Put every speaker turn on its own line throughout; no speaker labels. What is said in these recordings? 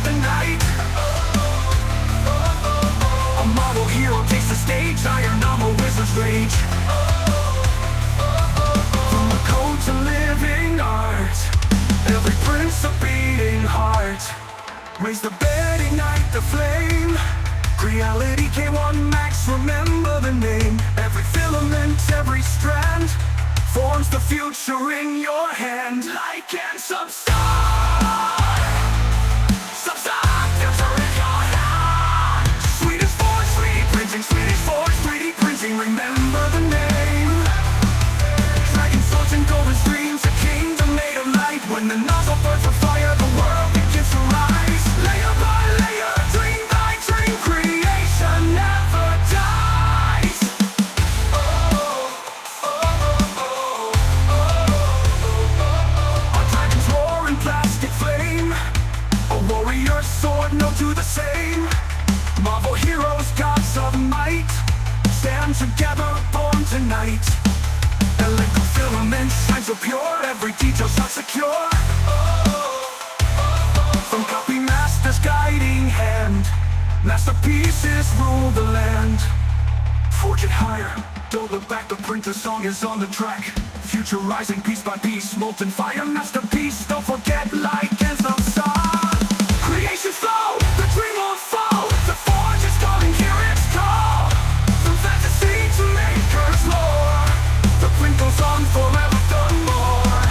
the night. A model hero takes the stage, iron armor, wizard's rage. From the code to living art, every prince a beating heart. Raise the bed, ignite the flame. Reality K1 Max, remember the name. Every filament, every strand forms the future in your hand. Like and substar. Substar, in your hand. Swedish Forge 3D printing, Swedish Forge 3D printing, remember the name. Dragon swords and golden streams, a kingdom made of light. When the nozzle burns with fire, the world begins to rise. Layer by layer, dream by dream, creation never dies. A dragon's roar in plastic flame, a warrior's sword, no two the same. Marvel heroes, gods of might, stand together, born tonight. Electric filament shines so pure, every detail's not secure. From copy master's guiding hand, masterpieces rule the land. Forge it higher, don't look back, the printer song is on the track. Future rising piece by piece, molten fire, masterpiece. Don't forget, like and substar. Creation flow, the dream won't fall. The forge is calling, hear its call. From fantasy to maker's lore, the print goes on forever, done more.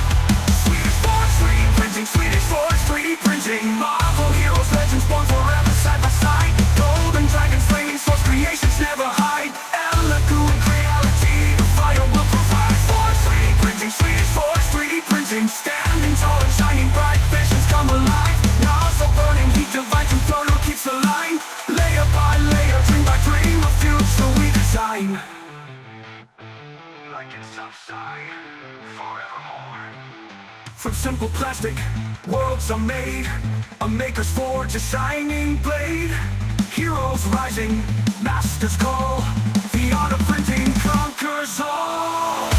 Swedish Forge 3D printing, Swedish Forge 3D printing. Marvel heroes, legends born forever side by side. Golden dragons, flaming swords, creations never hide. Elegant reality, the fire will provide. Forge 3D printing, Swedish Forge 3D printing. Standing tall and shining bright, visions come alive. Nozzle burning, heat divine, inferno keeps the line. Layer by layer, dream by dream, a future we design. Like it's outside, forevermore. From simple plastic, worlds are made. A maker's forge, a shining blade. Heroes rising, masters call. The art of printing conquers all.